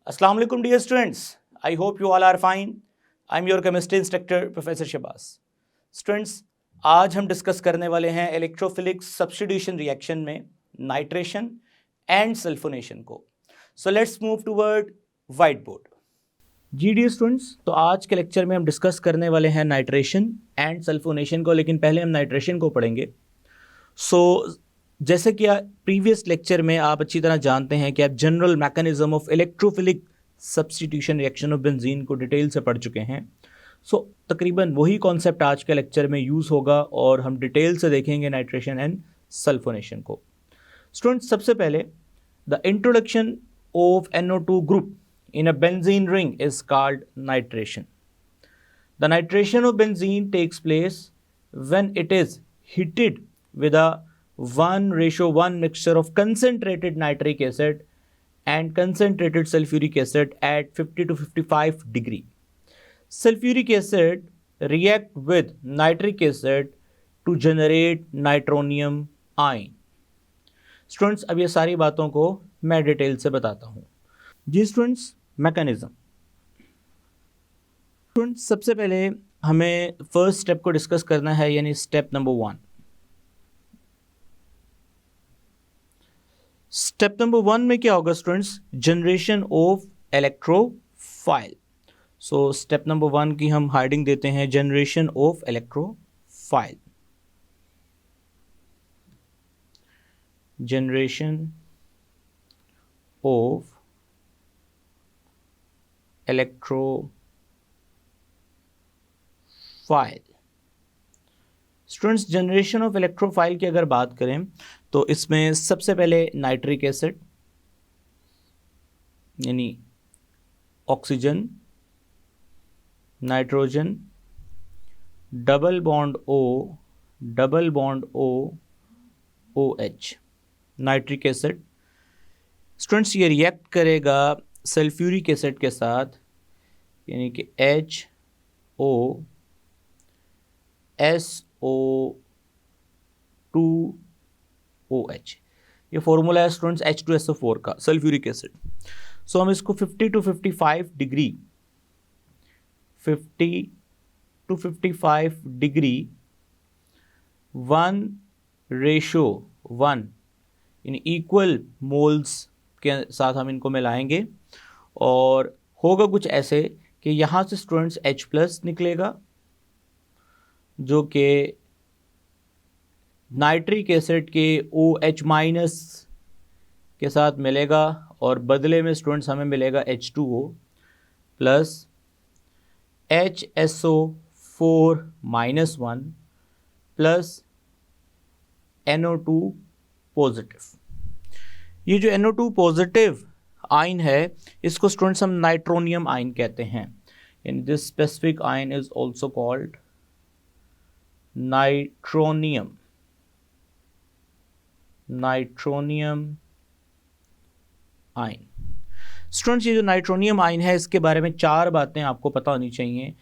Assalamu alaikum dear students. I hope you all are fine. I'm your chemistry instructor Professor Shabazz. Students, आज हम discuss करने वाले हैं electrophilic substitution reaction में nitration and sulphonation को. So let's move toward white board. जी dear students, तो आज के लेक्चर में हम डिस्कस करने वाले हैं नाइट्रेशन एंड सल्फोनेशन को, लेकिन पहले हम नाइट्रेशन को पढ़ेंगे. जैसे कि प्रीवियस लेक्चर में आप अच्छी तरह जानते हैं कि आप general mechanism of electrophilic substitution reaction of benzene को डिटेल से पढ़ चुके हैं. तकरीबन वही कॉन्सेप्ट आज के लेक्चर में यूज़ होगा और हम डिटेल से देखेंगे नाइट्रेशन एंड सल्फोनेशन को. स्टूडेंट्स, सबसे पहले the introduction of NO2 group in a benzene ring is called nitration. The nitration of benzene takes place when it is heated with a 1:1 mixture of concentrated nitric acid and concentrated sulfuric acid at 50 to 55 degree. Sulfuric acid react with nitric acid to generate nitronium ion. Students, अब ये सारी बातों को मैं detail से बताता हूँ. जी students, mechanism. Students, सबसे पहले हमें फर्स्ट स्टेप को डिस्कस करना है, यानी स्टेप नंबर 1. स्टेप नंबर 1 में क्या होगा students? Generation of electrophile. So step number 1 की हम हेडिंग देते हैं generation of electrophile. Generation of electrophile. Students, generation of electrophile की अगर बात करें तो इसमें सबसे पहले नाइट्रिक एसिड यानी oxygen, nitrogen, double bond O, OH, nitric acid. Students, ये रिएक्ट करेगा सल्फ्यूरिक एसिड के साथ, यानी कि HOSO2OH. ये फॉर्मूला है स्टूडेंट्स H2SO4 का, सल्फ्यूरिक एसिड. सो हम इसको 50 to 55 डिग्री 1:1 यानी इक्वल मोल्स के साथ हम इनको मिलाएंगे और होगा कुछ ऐसे कि यहाँ से स्टूडेंट्स H+ निकलेगा जो कि नाइट्रिक एसिड के OH- के साथ मिलेगा और बदले में स्टूडेंट्स हमें मिलेगा H2O plus HSO4-1 plus NO2 positive. ये जो NO2 पॉजिटिव आयन है इसको स्टूडेंट्स हम नाइट्रोनियम आयन कहते हैं. In this specific ion is also called nitronium ion. Students, ये जो नाइट्रोनियम आयन है इसके बारे में 4 बातें आपको पता होनी चाहिए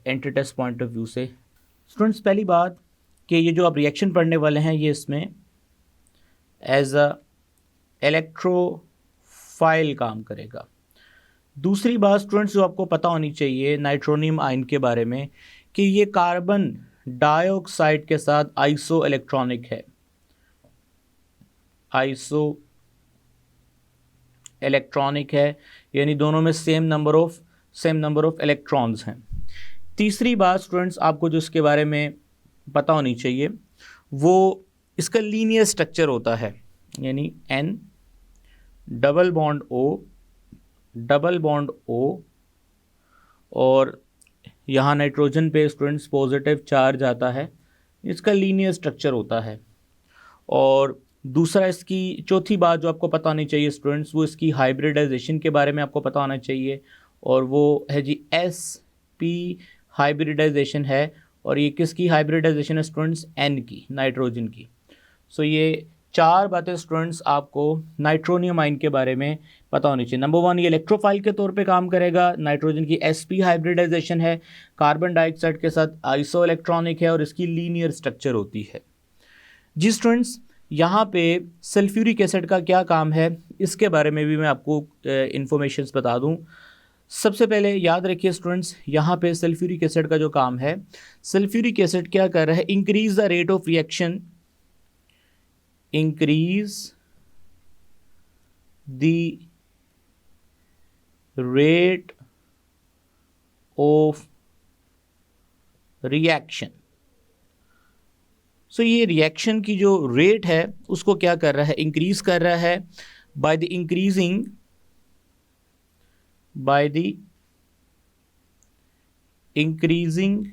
anti test point of view से. स्टूडेंट्स, पहली बात कि ये जो आप रिएक्शन पढ़ने वाले हैं ये इसमें एज अ इलेक्ट्रोफाइल काम करेगा. दूसरी बात स्टूडेंट्स जो आपको पता होनी चाहिए नाइट्रोनियम आयन के बारे में कि ये कार्बन डाइऑक्साइड के साथ आइसो इलेक्ट्रॉनिक है. आइसो इलेक्ट्रॉनिक है यानी दोनों में सेम नंबर ऑफ इलेक्ट्रॉन्स हैं. तीसरी बात स्टूडेंट्स आपको जो इसके बारे में पता होनी चाहिए वो इसका लीनियर स्ट्रक्चर होता है, यानी N डबल बॉन्ड O और यहाँ नाइट्रोजन पे स्टूडेंट्स पॉजिटिव चार्ज आता है. इसका लीनियर स्ट्रक्चर होता है. और दूसरा इसकी चौथी बात जो आपको पता होनी चाहिए स्टूडेंट्स वो इसकी हाइब्रिडाइजेशन के बारे में आपको पता होना चाहिए और वो है जी sp हाइब्रिडाइजेशन है. और ये किसकी हाइब्रिडाइजेशन है स्टूडेंट्स? N की, नाइट्रोजन की. सो ये 4 बातें स्टूडेंट्स आपको नाइट्रोनियम आयन के बारे में पता होनी चाहिए. नंबर 1, ये इलेक्ट्रोफाइल के तौर पे काम करेगा. नाइट्रोजन की sp हाइब्रिडाइजेशन है, कार्बन डाइऑक्साइड के साथ आइसो इलेक्ट्रॉनिक है और इसकी लीनियर स्ट्रक्चर होती है. जी स्टूडेंट्स, यहाँ पे सल्फ्यूरिक एसिड का क्या काम है, इसके बारे में भी मैं आपको इंफॉर्मेशंस बता दूँ। सबसे पहले याद रखिए स्टूडेंट्स, यहाँ पे सल्फ्यूरिक एसिड का जो काम है, सल्फ्यूरिक एसिड क्या कर रहा है, increase the rate of reaction, increase the rate of reaction. So ये रिएक्शन की जो रेट है उसको क्या कर रहा है, इंक्रीज कर रहा है by the increasing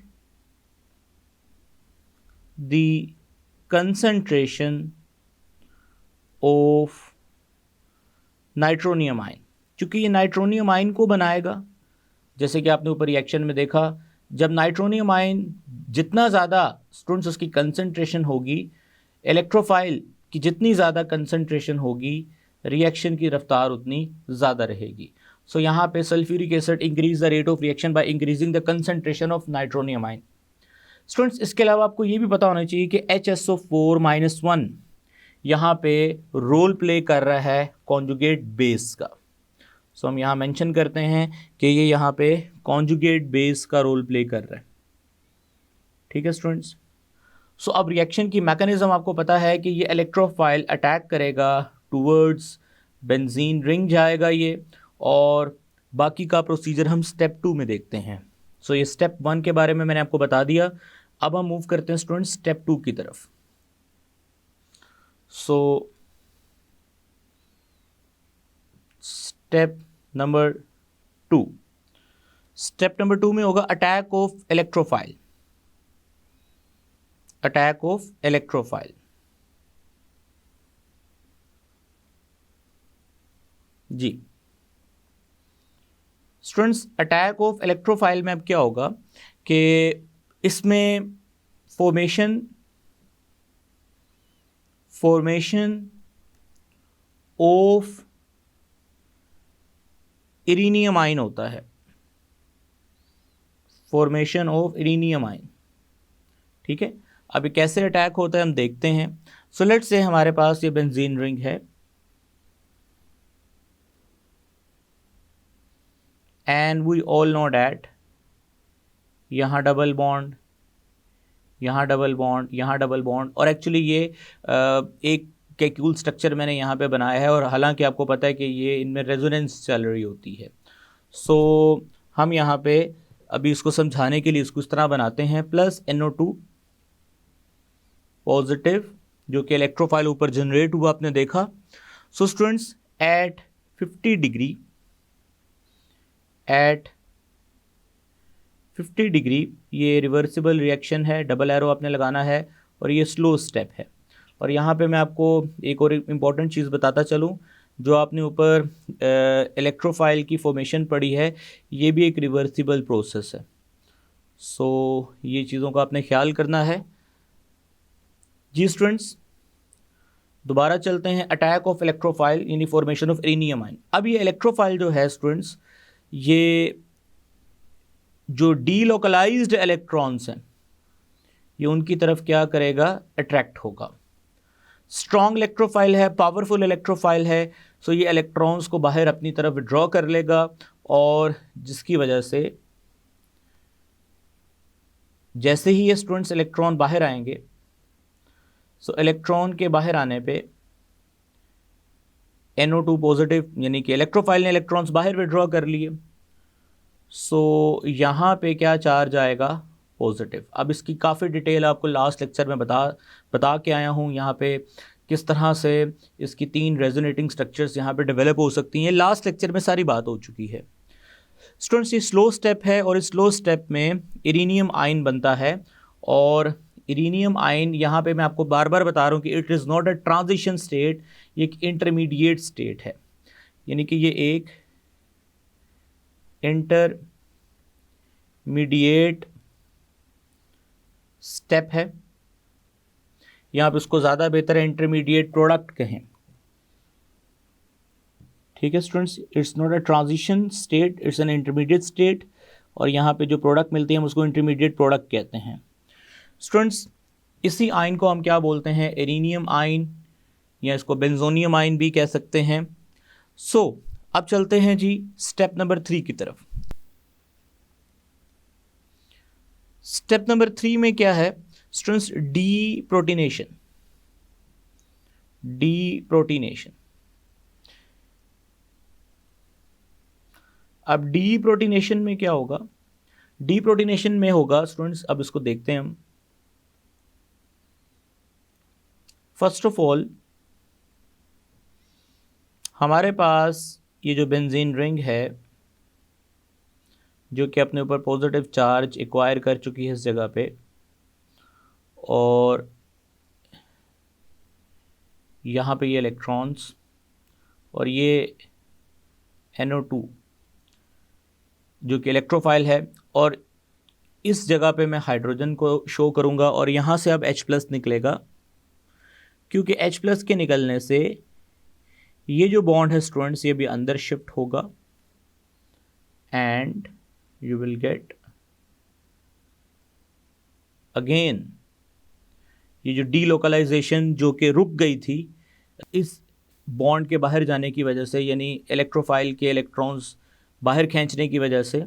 the concentration of nitronium ion. क्योंकि ये नाइट्रोनियम आयन को बनाएगा, जैसे कि आपने ऊपर रिएक्शन में देखा, जब नाइट्रोनियम आयन जितना ज़्यादा स्टूडेंट्स उसकी कंसंट्रेशन होगी, इलेक्ट्रोफाइल की जितनी ज़्यादा कंसंट्रेशन होगी, रिएक्शन की रफ्तार उतनी ज़्यादा रहेगी। सो यहाँ पे sulphuric acid increase the rate of reaction by increasing the concentration of nitronium ion. Students इसके अलावा आपको ये भी पता होना चाहिए कि HSO4-1 यहाँ पे रोल प्ले कर रहा है कॉन्जुगेट बेस का। सो हम यहाँ मेंशन करते हैं कि ये यहाँ पे कॉन्जुगेट बेस का रोल प्ले कर रहा है। ठीक है स्टूडेंट्स। सो अब रिएक्शन की मैकेनिज्म आपको पता है कि ये इलेक्ट्रोफाइल अटैक करेगा टूवर्ड्स बेंजीन रिंग जाएगा ये, और बाकी का प्रोसीजर हम स्टेप 2 में देखते हैं। सो ये स्टेप 1 के बारे में मैंने आपको बता दिया। अब हम मूव करते हैं स्टूडेंट्स स्टेप 2 की तरफ। So step number 2, step number 2 में होगा attack of electrophile, attack of electrophile. जी स्टूडेंट्स, अटैक ऑफ इलेक्ट्रोफाइल में अब क्या होगा कि इसमें फॉर्मेशन ऑफ इरिनियम आयन होता है, फॉर्मेशन ऑफ इरिनियम आयन। ठीक है, अब ये कैसे अटैक होता है हम देखते हैं। सो लेट्स से हमारे पास ये बेंजीन रिंग है and we all know that यहाँ डबल बॉन्ड, यहाँ डबल बॉन्ड, यहाँ डबल बॉन्ड, और एक्चुअली ये एक कैक्यूल स्ट्रक्चर मैंने यहाँ पे बनाया है, और हालांकि आपको पता है कि ये इनमें रेजोनेंस चल रही होती है। सो हम यहाँ पे अभी इसको समझाने के लिए इसको इस तरह बनाते हैं, प्लस NO2 पॉजिटिव, जो कि इलेक्ट्रोफाइल ऊपर जनरेट हुआ आपने देखा। सो स्टूडेंट्स एट 50 डिग्री ये रिवर्सिबल रिएक्शन है, डबल एरो आपने लगाना है, और ये स्लो स्टेप है। और यहाँ पे मैं आपको एक और इम्पॉर्टेंट चीज़ बताता चलूँ, जो आपने ऊपर इलेक्ट्रोफाइल की फॉर्मेशन पढ़ी है, ये भी एक रिवर्सिबल प्रोसेस है। सो ये चीज़ों का आपने ख्याल करना है। जी स्टूडेंट्स, दोबारा चलते हैं, अटैक ऑफ इलेक्ट्रोफाइल यानी फॉर्मेशन ऑफ इरिनियम आयन। अब ये इलेक्ट्रोफाइल जो है स्टूडेंट्स, ये जो डीलोकलाइज्ड इलेक्ट्रॉन्स हैं ये उनकी तरफ क्या करेगा, अट्रैक्ट होगा। स्ट्रॉन्ग इलेक्ट्रोफाइल है, पावरफुल इलेक्ट्रोफाइल है, सो ये इलेक्ट्रॉन्स को बाहर अपनी तरफ विड्रॉ कर लेगा, और जिसकी वजह से जैसे ही ये स्टूडेंट्स इलेक्ट्रॉन बाहर आएंगे, सो इलेक्ट्रॉन के बाहर आने पे NO2 पॉजिटिव यानी कि इलेक्ट्रोफाइल ने इलेक्ट्रॉन्स बाहर विड्रॉ कर लिए, सो यहाँ पे क्या चार्ज आएगा, पॉजिटिव। अब इसकी काफ़ी डिटेल आपको लास्ट लेक्चर में बता के आया हूँ, यहाँ पे किस तरह से इसकी 3 रेजोनेटिंग स्ट्रक्चर्स यहाँ पे डेवलप हो सकती हैं, लास्ट लेक्चर में सारी बात हो चुकी है। स्टूडेंट्स ये स्लो स्टेप है, और इस स्लो स्टेप में इरिनियम आयन बनता है, और इरिनियम आयन यहाँ पे मैं आपको बार बार बता रहा हूँ कि it is not a transition state, ये एक इंटरमीडिएट स्टेट है, यानी कि ये एक इंटरमीडिएट स्टेप है, या आप इसको ज़्यादा बेहतर है इंटरमीडिएट प्रोडक्ट कहें। ठीक है students, it's not a transition state, it's an intermediate state, और यहाँ पे जो प्रोडक्ट मिलती है हम उसको इंटरमीडिएट प्रोडक्ट कहते हैं। स्टूडेंट्स इसी आयन को हम क्या बोलते हैं, इरिनियम आयन या इसको बेंजोनियम आयन भी कह सकते हैं। सो अब चलते हैं जी स्टेप नंबर 3 की तरफ। स्टेप नंबर 3 में क्या है स्टूडेंट्स? डीप्रोटीनेशन। डीप्रोटीनेशन। अब डीप्रोटीनेशन में क्या होगा? डीप्रोटीनेशन में होगा स्टूडेंट्स, अब इसको देखते हैं हम। फर्स्ट ऑफ ऑल हमारे पास ये जो बेंजीन रिंग है जो कि अपने ऊपर पॉजिटिव चार्ज एक्वायर कर चुकी है इस जगह पे, और यहाँ पे ये इलेक्ट्रॉन्स और ये NO2 जो कि इलेक्ट्रोफाइल है, और इस जगह पे मैं हाइड्रोजन को शो करूँगा और यहाँ से अब H+ निकलेगा, क्योंकि H+ के निकलने से ये जो बॉन्ड है स्टूडेंट्स ये भी अंदर शिफ्ट होगा and you will get again ये जो डीलोकलाइजेशन जो कि रुक गई थी इस बॉन्ड के बाहर जाने की वजह से, यानी इलेक्ट्रोफाइल के इलेक्ट्रॉन्स बाहर खींचने की वजह से।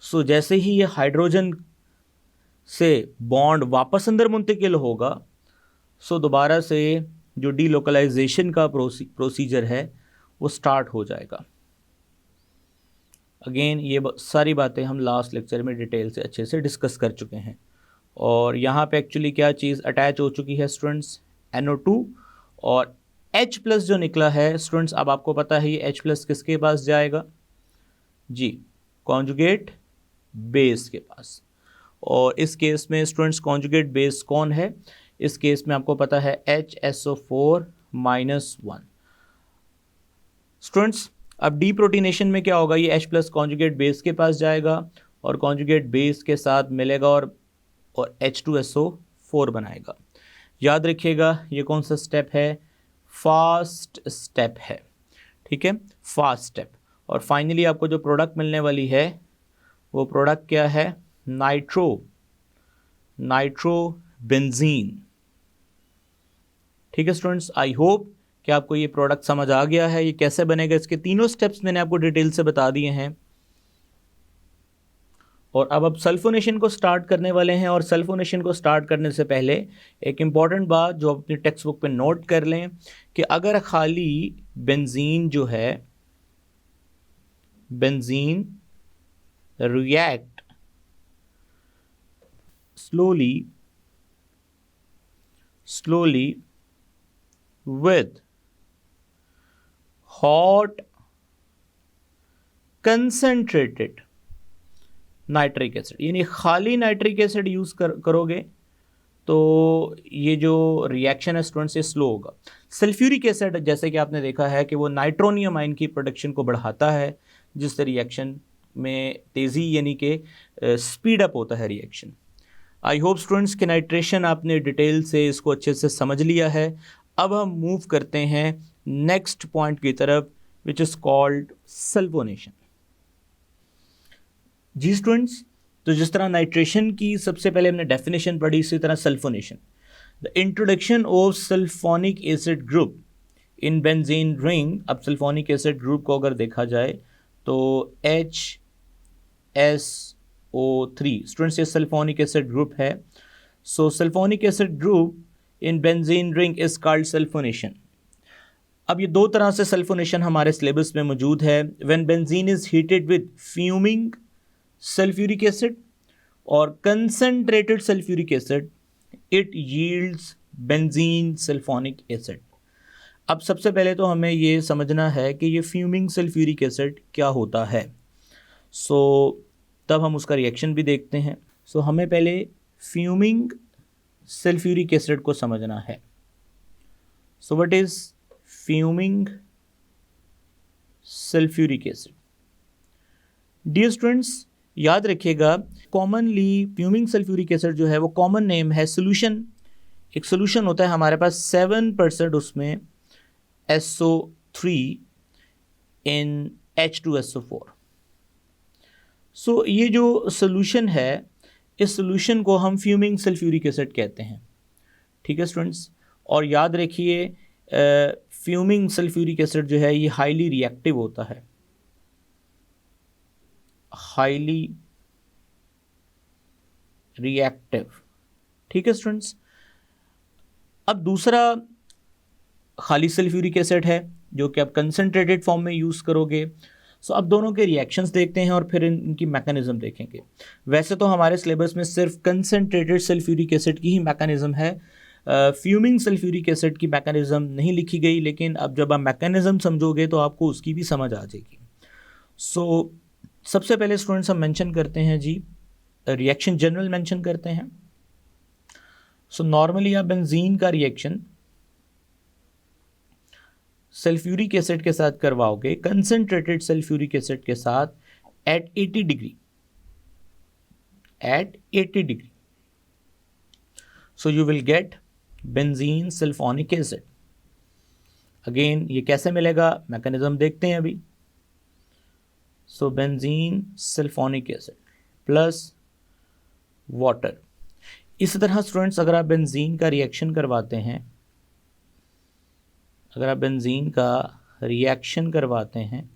सो जैसे ही ये हाइड्रोजन से बॉन्ड वापस अंदर मुंतकिल होगा, सो दोबारा से जो डीलोकलाइजेशन का प्रोसीजर है वो स्टार्ट हो जाएगा। अगेन ये सारी बातें हम लास्ट लेक्चर में डिटेल से अच्छे से डिस्कस कर चुके हैं। और यहाँ पे एक्चुअली क्या चीज़ अटैच हो चुकी है स्टूडेंट्स? NO2, और H+ जो निकला है स्टूडेंट्स, अब आपको पता है ये H+ किसके पास जाएगा जी? कॉन्जुगेट बेस के पास। और इस केस में स्टूडेंट्स कॉन्जुगेट बेस कौन है? इस केस में आपको पता है HSO4-1। स्टूडेंट्स अब डीप्रोटीनेशन में क्या होगा? ये H+ कॉन्जुगेट बेस के पास जाएगा और कॉन्जुगेट बेस के साथ मिलेगा और H2SO4 बनाएगा। याद रखिएगा ये कौन सा स्टेप है? फास्ट स्टेप है, ठीक है, फास्ट स्टेप। और फाइनली आपको जो प्रोडक्ट मिलने वाली है वो प्रोडक्ट क्या है? नाइट्रोबेंजीन। ठीक है स्टूडेंट्स, आई होप कि आपको ये प्रोडक्ट समझ आ गया है। ये कैसे बनेगा इसके तीनों स्टेप्स मैंने आपको डिटेल से बता दिए हैं। और अब सल्फोनेशन को स्टार्ट करने वाले हैं। और सल्फोनेशन को स्टार्ट करने से पहले एक इम्पॉर्टेंट बात जो अपनी टेक्स्ट बुक पे नोट कर लें कि अगर खाली बेंजीन जो है, benzene react slowly with hot concentrated nitric acid, यानी खाली नाइट्रिक एसिड यूज़ करोगे तो ये जो रिएक्शन है स्टूडेंट्स ये स्लो होगा। सल्फ्यूरिक एसिड जैसे कि आपने देखा है कि वो नाइट्रोनियम आयन की प्रोडक्शन को बढ़ाता है, जिससे रिएक्शन में तेज़ी यानी कि स्पीड अप होता है रिएक्शन। आई होप स्टूडेंट्स कि नाइट्रेशन आपने डिटेल से इसको अच्छे से समझ लिया है। अब हम मूव करते हैं नेक्स्ट पॉइंट की तरफ विच इज़ कॉल्ड सल्फोनेशन। जी स्टूडेंट्स, तो जिस तरह नाइट्रेशन की सबसे पहले हमने डेफिनेशन पढ़ी, इसी तरह sulphonation, the introduction of sulphonic acid group in benzene ring. अब सल्फोनिक एसिड ग्रुप को अगर देखा जाए तो HSO3 स्टूडेंट्स ये सल्फोनिक एसिड ग्रुप है। So sulphonic acid group in benzene ring is called sulphonation. अब ये दो तरह से सल्फोनेशन हमारे सिलेबस में मौजूद है। When benzene is heated with fuming sulphuric acid और concentrated sulphuric acid, it yields benzene sulphonic acid. अब सबसे पहले तो हमें ये समझना है कि ये फ्यूमिंग सल्फ्यूरिक एसिड क्या होता है। तब हम उसका रिएक्शन भी देखते हैं। हमें पहले फ्यूमिंग सल्फ्यूरिक एसिड को समझना है। What is fuming sulphuric acid? Dear students, याद रखिएगा कॉमनली फ्यूमिंग सल्फ्यूरिक एसिड जो है वो कॉमन नेम है सोल्यूशन। एक सोल्यूशन होता है हमारे पास 7% उसमें SO3 इन H2SO4। ये जो सोल्यूशन है इस सोल्यूशन को हम फ्यूमिंग सल्फ्यूरिक एसिड कहते हैं। ठीक है स्टूडेंट्स, और याद रखिए फ्यूमिंग सल्फ्यूरिक एसिड जो है ये हाईली रिएक्टिव होता है, हाईली रिएक्टिव। ठीक है स्टूडेंट्स। अब दूसरा खाली सल्फ्यूरिक एसिड है जो कि आप कंसनट्रेटेड फॉर्म में यूज़ करोगे। सो अब दोनों के रिएक्शंस देखते हैं और फिर इनकी मैकेनिज्म देखेंगे। वैसे तो हमारे सिलेबस में सिर्फ कंसनट्रेटेड सल्फ्यूरिक एसिड की ही मैकेनिज्म है, फ्यूमिंग सल्फ्यूरिक एसिड की मैकेनिज्म नहीं लिखी गई, लेकिन अब जब आप मैकेनिज्म समझोगे तो आपको उसकी भी समझ आ जाएगी। सो सबसे पहले स्टूडेंट्स हम मेंशन करते हैं जी, रिएक्शन जनरल मेंशन करते हैं। सो नॉर्मली आप बेंजीन का रिएक्शन सल्फ्यूरिक एसिड के साथ करवाओगे, कंसंट्रेटेड सल्फ्यूरिक एसिड के साथ at 80 degree, at 80 degree. So you will get benzene sulphonic acid. Again ये कैसे मिलेगा, मैकेनिज्म देखते हैं अभी। So benzene sulphonic acid plus water. इसी तरह स्टूडेंट्स अगर आप बेंजीन का रिएक्शन करवाते हैं, अगर आप बेंजीन का रिएक्शन करवाते हैं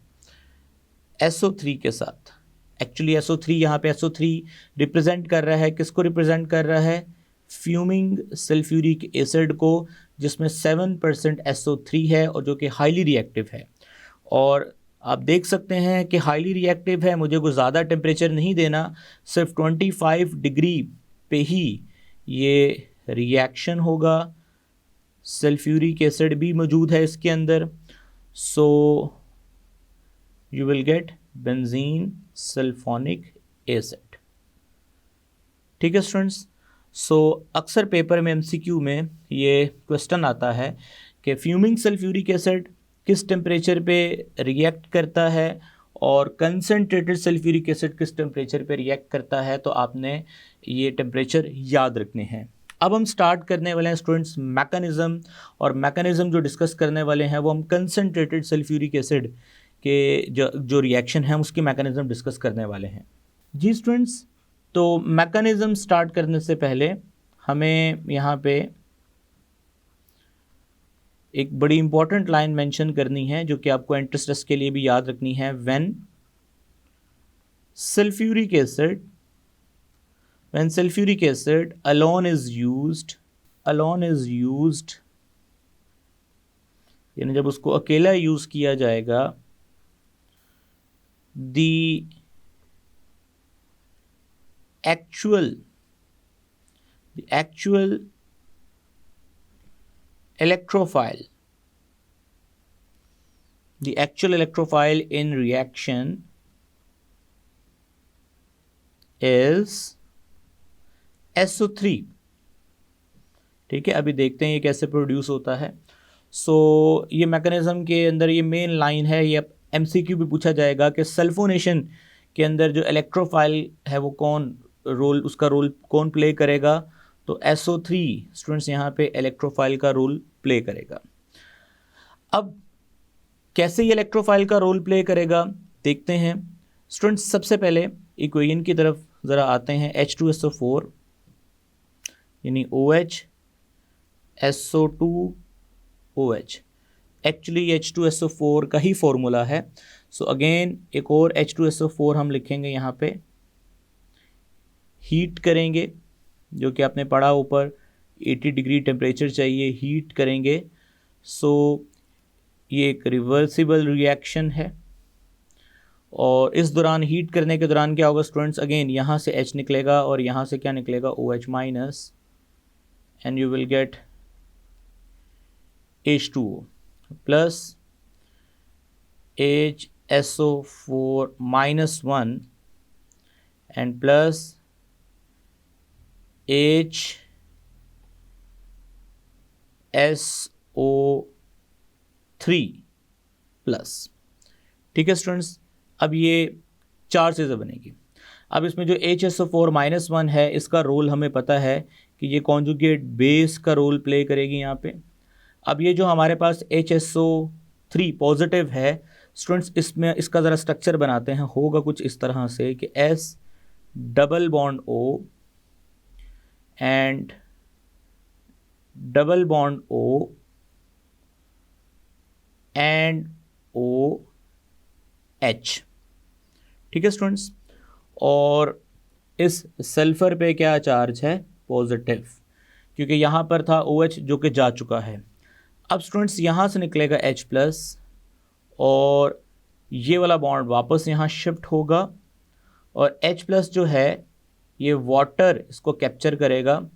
SO3 के साथ, एक्चुअली SO3 यहाँ पे SO3 रिप्रेजेंट कर रहा है, किसको रिप्रेजेंट कर रहा है, फ्यूमिंग सल्फ्यूरिक एसिड को, जिसमें 7% SO3 है और जो कि हाईली रिएक्टिव है। और आप देख सकते हैं कि हाईली रिएक्टिव है, मुझे कोई ज़्यादा टेम्परेचर नहीं देना, सिर्फ 25 डिग्री पे ही ये रिएक्शन होगा। सल्फ्यूरिक एसिड भी मौजूद है इसके अंदर। सो you will get benzene sulphonic acid. ठीक है स्टूडेंट्स। सो अक्सर पेपर में MCQ में ये क्वेश्चन आता है कि फ्यूमिंग सल्फ्यूरिक एसिड किस टेम्परेचर पे रिएक्ट करता है और कंसनट्रेटेड सल्फ्यूरिक एसिड किस टेम्परेचर पे रिएक्ट करता है, तो आपने ये टेम्परेचर याद रखने हैं। अब हम स्टार्ट करने वाले हैं स्टूडेंट्स मैकेनिज्म, और मैकेनिज्म जो डिस्कस करने वाले हैं वो हम कंसनट्रेटेड सल्फ्यूरिक एसिड के जो रिएक्शन है उसकी मैकेनिज्म डिस्कस करने वाले हैं जी स्टूडेंट्स। तो मैकेनिज्म स्टार्ट करने से पहले हमें यहाँ पे एक बड़ी इंपॉर्टेंट लाइन मेंशन करनी है जो कि आपको एंट्रेंस टेस्ट के लिए भी याद रखनी है। When sulphuric acid alone is used, यानी जब उसको अकेला यूज किया जाएगा, the actual electrophile in reaction is SO3। ठीक है, अभी देखते हैं ये कैसे प्रोड्यूस होता है। सो ये मैकेनिज्म के अंदर ये मेन लाइन है, ये MCQ भी पूछा जाएगा कि सल्फोनेशन के अंदर जो इलेक्ट्रोफाइल है वो उसका रोल कौन प्ले करेगा, तो SO3 स्टूडेंट्स यहाँ पे इलेक्ट्रोफाइल का रोल प्ले करेगा। अब कैसे ये इलेक्ट्रोफाइल का रोल प्ले करेगा देखते हैं स्टूडेंट्स। सबसे पहले इक्वेशन की तरफ ज़रा आते हैं। H2SO4 यानी OH SO2 OH, actually H2SO4 का ही फॉर्मूला है। सो अगेन एक और H2SO4 हम लिखेंगे यहाँ पे, हीट करेंगे, जो कि आपने पढ़ा ऊपर 80 डिग्री टेम्परेचर चाहिए, हीट करेंगे। सो ये एक रिवर्सिबल रिएक्शन है और इस दौरान हीट करने के दौरान क्या होगा स्टूडेंट्स, अगेन यहाँ से H निकलेगा और यहाँ से क्या निकलेगा, OH minus, and you will gate H2O plus HSO4 minus 1 and plus HSO3 plus. ठीक है स्टूडेंट्स, अब ये चार चीज़ें बनेगी। अब इसमें जो HSO4 माइनस 1 है इसका रोल हमें पता है कि ये कॉन्जुगेट बेस का रोल प्ले करेगी यहाँ पे। अब ये जो हमारे पास HSO3 पॉजिटिव है स्टूडेंट्स, इसमें इसका ज़रा स्ट्रक्चर बनाते हैं, होगा कुछ इस तरह से कि S double bond O and double bond O and O H. ठीक है स्टूडेंट्स, और इस सल्फर पे क्या चार्ज है? पॉजिटिव, क्योंकि यहाँ पर था OH जो कि जा चुका है। अब स्टूडेंट्स यहाँ से निकलेगा H प्लस और ये वाला बॉन्ड वापस यहाँ शिफ्ट होगा और H प्लस जो है ये वाटर इसको कैप्चर करेगा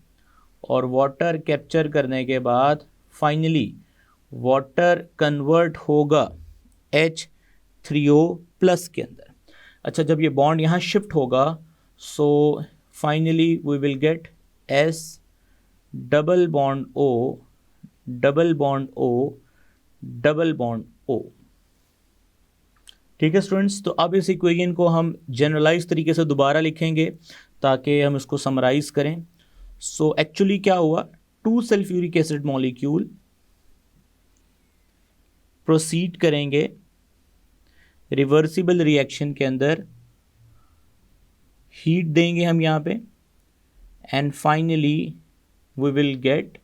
और वाटर कैप्चर करने के बाद फाइनली वाटर कन्वर्ट होगा H3O प्लस के अंदर। अच्छा, जब ये बॉन्ड यहाँ शिफ्ट होगा so finally we will get S double bond O double bond O double bond O। ठीक है स्टूडेंट्स, तो अब इस इक्वेशन को हम जनरलाइज तरीके से दोबारा लिखेंगे ताकि हम इसको समराइज करें। सो एक्चुअली क्या हुआ, 2 सल्फ्यूरिक एसिड मॉलिक्यूल प्रोसीड करेंगे रिवर्सिबल रिएक्शन के अंदर, हीट देंगे हम यहाँ पे and finally we will get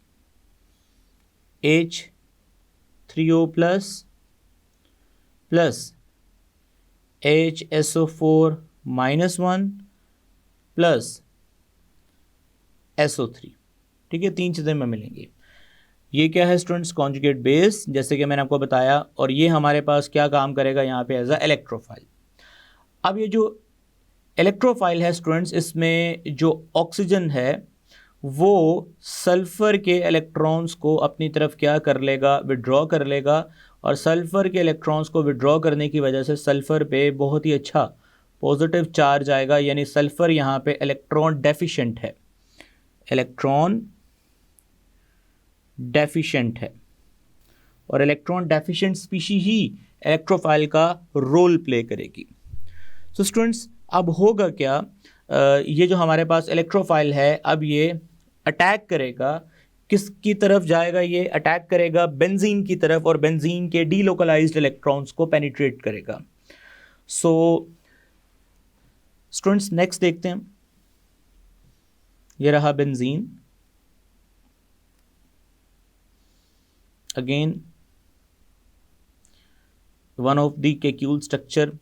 H3O plus plus HSO4 minus 1 plus SO3। ठीक है, 3 चीज़ें में मिलेंगी। ये क्या है स्टूडेंट्स? कॉन्जुगेट बेस, जैसे कि मैंने आपको बताया, और ये हमारे पास क्या काम करेगा यहाँ पे? As a electrophile. अब ये जो इलेक्ट्रोफाइल है स्टूडेंट्स, इसमें जो ऑक्सीजन है वो सल्फ़र के इलेक्ट्रॉन्स को अपनी तरफ क्या कर लेगा? विड्रॉ कर लेगा, और सल्फ़र के इलेक्ट्रॉन्स को विड्रॉ करने की वजह से सल्फ़र पे बहुत ही अच्छा पॉजिटिव चार्ज आएगा, यानी सल्फ़र यहाँ पे इलेक्ट्रॉन डेफिशिएंट है, इलेक्ट्रॉन डेफिशिएंट है, और इलेक्ट्रॉन डेफिशिएंट स्पीशीज ही इलेक्ट्रोफाइल का रोल प्ले करेगी। सो स्टूडेंट्स, अब होगा क्या, ये जो हमारे पास इलेक्ट्रोफाइल है अब ये अटैक करेगा, किसकी तरफ जाएगा? ये अटैक करेगा बेंजीन की तरफ, और बेंजीन के डीलोकलाइज्ड इलेक्ट्रॉन्स को पेनिट्रेट करेगा। सो स्टूडेंट्स, नेक्स्ट देखते हैं। ये रहा benzene, again one of the Kekule structure,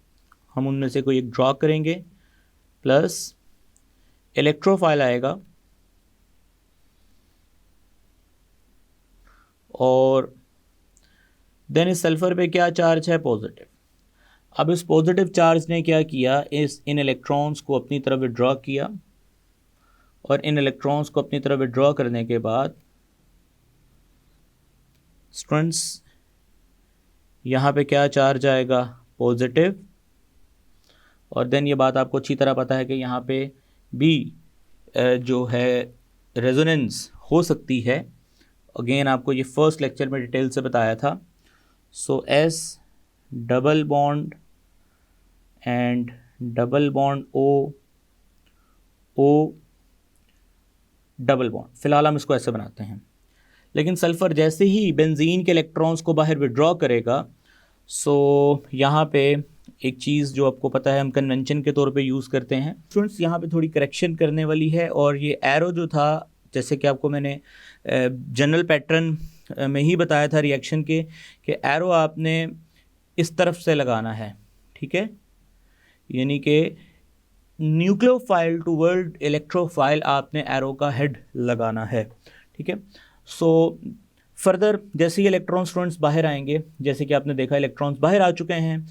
हम उनमें से कोई एक ड्रॉ करेंगे, प्लस इलेक्ट्रोफाइल आएगा और देन इस सल्फर पे क्या चार्ज है? पॉजिटिव। अब इस पॉजिटिव चार्ज ने क्या किया? इन इलेक्ट्रॉन्स को अपनी तरफ विड्रॉ किया, और इन इलेक्ट्रॉन्स को अपनी तरफ विड्रॉ करने के बाद स्टूडेंट्स यहाँ पे क्या चार्ज आएगा? पॉजिटिव। और देन ये बात आपको अच्छी तरह पता है कि यहाँ पे भी जो है रेजोनेंस हो सकती है। अगेन आपको ये फर्स्ट लेक्चर में डिटेल से बताया था। सो S double bond and double bond O double bond, फिलहाल हम इसको ऐसे बनाते हैं। लेकिन सल्फ़र जैसे ही बेंजीन के इलेक्ट्रॉन्स को बाहर विड्रॉ करेगा, सो यहाँ पे एक चीज़ जो आपको पता है हम कन्वेंशन के तौर पे यूज़ करते हैं। स्टूडेंट्स, यहाँ पे थोड़ी करेक्शन करने वाली है, और ये एरो जो था, जैसे कि आपको मैंने जनरल पैटर्न में ही बताया था रिएक्शन के, कि एरो आपने इस तरफ से लगाना है। ठीक है, यानी कि न्यूक्लियोफाइल टूवर्ड इलेक्ट्रोफाइल आपने एरो का हेड लगाना है। ठीक है, सो फर्दर जैसे ही इलेक्ट्रॉन स्टूडेंट्स बाहर आएंगे, जैसे कि आपने देखा इलेक्ट्रॉन्स बाहर आ चुके हैं,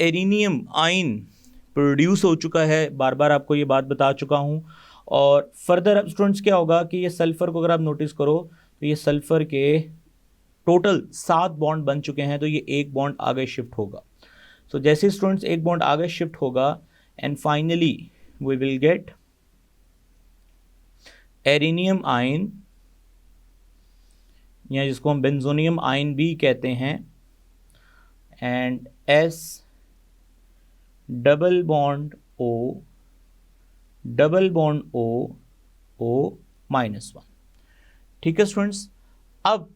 एरिनियम आयन प्रोड्यूस हो चुका है, बार बार आपको ये बात बता चुका हूँ। और फर्दर अब स्टूडेंट्स क्या होगा कि ये सल्फ़र को अगर आप नोटिस करो तो ये सल्फ़र के टोटल 7 बॉन्ड बन चुके हैं, तो ये एक बॉन्ड आगे शिफ्ट होगा। सो जैसे स्टूडेंट्स एक बॉन्ड आगे शिफ्ट होगा and finally we will get arenium ion, या जिसको हम बेंजोनियम आयन भी कहते हैं, and S double bond O double bond O minus 1। ठीक है स्टूडेंट्स, अब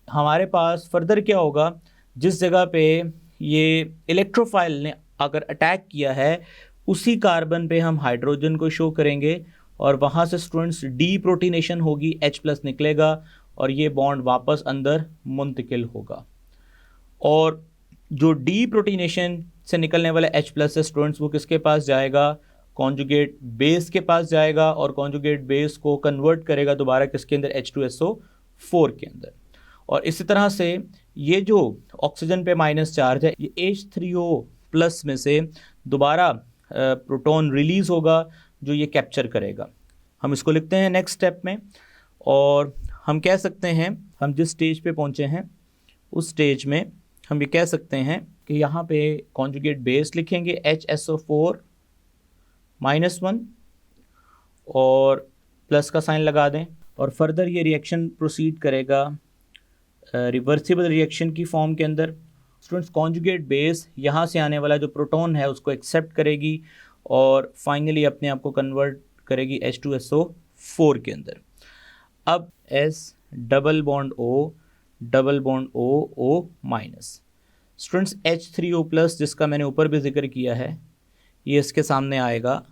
हमारे पास फर्दर क्या होगा, जिस जगह पे ये इलेक्ट्रोफाइल ने अगर अटैक किया है उसी कार्बन पे हम हाइड्रोजन को शो करेंगे, और वहाँ से स्टूडेंट्स डी प्रोटीनेशन होगी, H प्लस निकलेगा और ये बॉन्ड वापस अंदर मुंतकिल होगा। और जो डी प्रोटीनेशन से निकलने वाला H प्लस है स्टूडेंट्स, वो किसके पास जाएगा, कॉन्जुगेट बेस के पास जाएगा और कॉन्जुगेट बेस को कन्वर्ट करेगा दोबारा किसके अंदर, H2SO4 के अंदर। और इसी तरह से ये जो ऑक्सीजन पे माइनस चार्ज है, ये H3O प्लस में से दोबारा प्रोटॉन रिलीज होगा जो ये कैप्चर करेगा। हम इसको लिखते हैं नेक्स्ट स्टेप में, और हम कह सकते हैं, हम जिस स्टेज पे पहुंचे हैं उस स्टेज में हम ये कह सकते हैं कि यहाँ पे कॉन्जुगेट बेस लिखेंगे HSO4 -1 और प्लस का साइन लगा दें, और फर्दर ये रिएक्शन प्रोसीड करेगा रिवर्सिबल रिएक्शन की फॉर्म के अंदर। स्टूडेंट्स, कॉन्जुगेट बेस यहाँ से आने वाला जो प्रोटॉन है उसको एक्सेप्ट करेगी और फाइनली अपने आप को कन्वर्ट करेगी H2SO4 के अंदर। अब S double bond O O minus. Students, H3O plus जिसका मैंने ऊपर भी जिक्र किया है, ये इसके सामने आएगा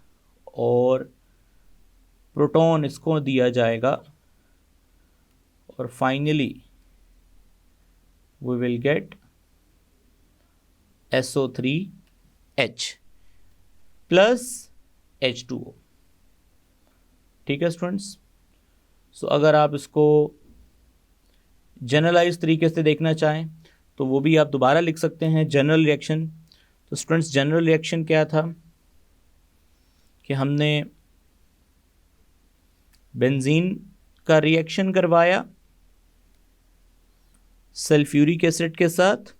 और प्रोटॉन इसको दिया जाएगा और finally we will get SO3H plus H2O। ठीक है स्टूडेंट्स, सो अगर आप इसको जनरलाइज तरीके से देखना चाहें तो वो भी आप दोबारा लिख सकते हैं, जनरल रिएक्शन। तो स्टूडेंट्स, जनरल रिएक्शन क्या था कि हमने बेंजीन का रिएक्शन करवाया सल्फ्यूरिक एसिड के साथ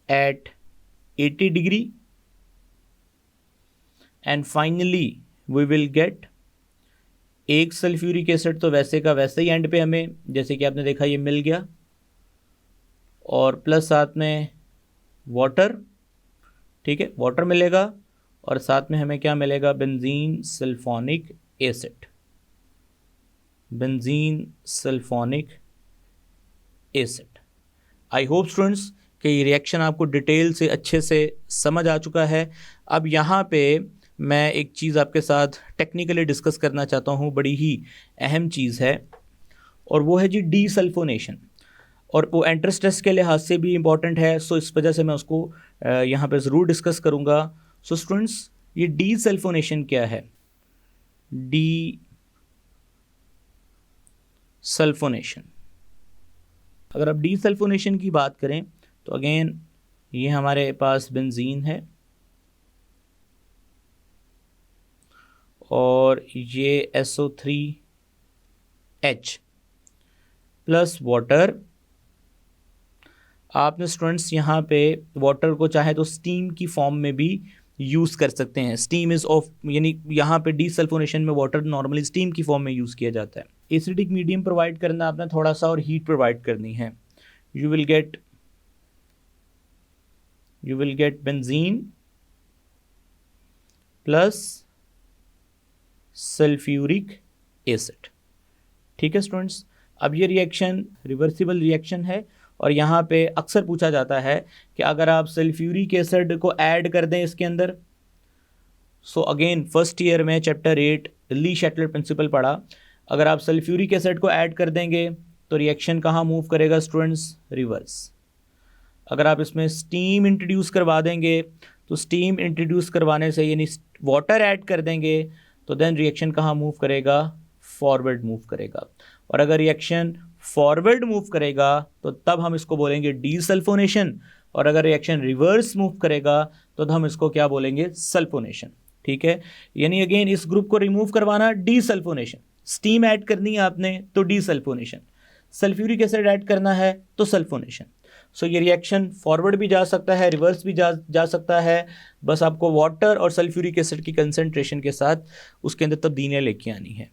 at 80 degree and finally we will get एक सल्फ्यूरिक एसिड तो वैसे का वैसे ही एंड पे हमें, जैसे कि आपने देखा, ये मिल गया, और प्लस साथ में वाटर। ठीक है, वाटर मिलेगा और साथ में हमें क्या मिलेगा, benzene sulphonic acid. Benzene sulphonic acid. I hope students कि ये रिएक्शन आपको डिटेल से अच्छे से समझ आ चुका है। अब यहाँ पे मैं एक चीज़ आपके साथ टेक्निकली डिस्कस करना चाहता हूँ, बड़ी ही अहम चीज़ है, और वो है जी डीसल्फोनेशन, और वो एंट्रेंस टेस्ट के लिहाज से भी इम्पॉर्टेंट है। सो इस वजह से मैं उसको यहाँ पे ज़रूर डिस्कस करूँगा। सो स्टूडेंट्स, ये डीसल्फोनेशन क्या है? डीसल्फोनेशन, अगर आप डीसल्फोनेशन की बात करें तो अगेन ये हमारे पास बेंजीन है और ये SO3H प्लस वाटर। आपने स्टूडेंट्स यहाँ पे वाटर को चाहे तो स्टीम की फॉर्म में भी यूज़ कर सकते हैं। स्टीम इज़ ऑफ, यानी यहाँ पे डीसल्फोनेशन में वाटर नॉर्मली स्टीम की फॉर्म में यूज़ किया जाता है। एसिडिक मीडियम प्रोवाइड करना आपने थोड़ा सा, और हीट प्रोवाइड करनी है। You will get benzene plus sulphuric acid. ठीक है स्टूडेंट्स, अब ये रिएक्शन रिवर्सिबल रिएक्शन है, और यहाँ पे अक्सर पूछा जाता है कि अगर आप सल्फ्यूरिक एसिड को ऐड कर दें इसके अंदर। सो अगेन फर्स्ट ईयर में चैप्टर 8 ली शैटलर प्रिंसिपल पढ़ा, अगर आप सल्फ्यूरिक एसिड को ऐड कर देंगे तो रिएक्शन कहाँ मूव करेगा स्टूडेंट्स? रिवर्स। अगर आप इसमें स्टीम इंट्रोड्यूस करवा देंगे तो स्टीम इंट्रोड्यूस करवाने से, यानी वाटर ऐड कर देंगे तो देन रिएक्शन कहाँ मूव करेगा? फॉरवर्ड मूव करेगा। और अगर रिएक्शन फॉरवर्ड मूव करेगा तो तब हम इसको बोलेंगे डीसल्फोनेशन, और अगर रिएक्शन रिवर्स मूव करेगा तो हम इसको क्या बोलेंगे? सल्फोनेशन। ठीक है, यानी अगेन इस ग्रुप को रिमूव करवाना डीसल्फोनेशन, स्टीम ऐड करनी है आपने तो डीसल्फोनेशन, सल्फ्यूरिक एसिड ऐड करना है तो सल्फोनेशन। सो ये रिएक्शन फॉरवर्ड भी जा सकता है, रिवर्स भी जा सकता है, बस आपको वाटर और सल्फ्यूरिक एसिड की कंसंट्रेशन के साथ उसके अंदर तब्दीलियाँ लेके आनी है।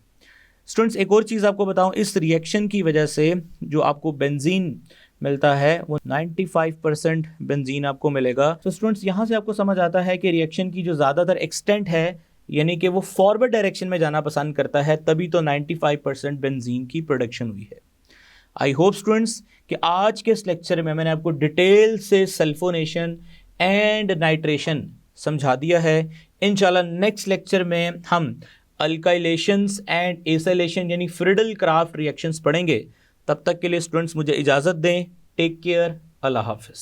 स्टूडेंट्स, एक और चीज़ आपको बताऊं, इस रिएक्शन की वजह से जो आपको बेंजीन मिलता है वो 95% बेंजीन आपको मिलेगा। तो स्टूडेंट्स, यहाँ से आपको समझ आता है कि रिएक्शन की जो ज़्यादातर एक्सटेंट है, यानी कि वो फॉरवर्ड डायरेक्शन में जाना पसंद करता है, तभी तो 95% बेंजीन की प्रोडक्शन हुई है। आई होप स्टूडेंट्स कि आज के इस लेक्चर में मैंने आपको डिटेल से सल्फोनेशन एंड नाइट्रेशन समझा दिया है। इंशाल्लाह नेक्स्ट लेक्चर में हम अल्काइलेशंस एंड एसाइलेशन यानी फ्रिडल क्राफ्ट रिएक्शंस पढ़ेंगे। तब तक के लिए स्टूडेंट्स मुझे इजाज़त दें। टेक केयर, अल्लाह हाफिज़।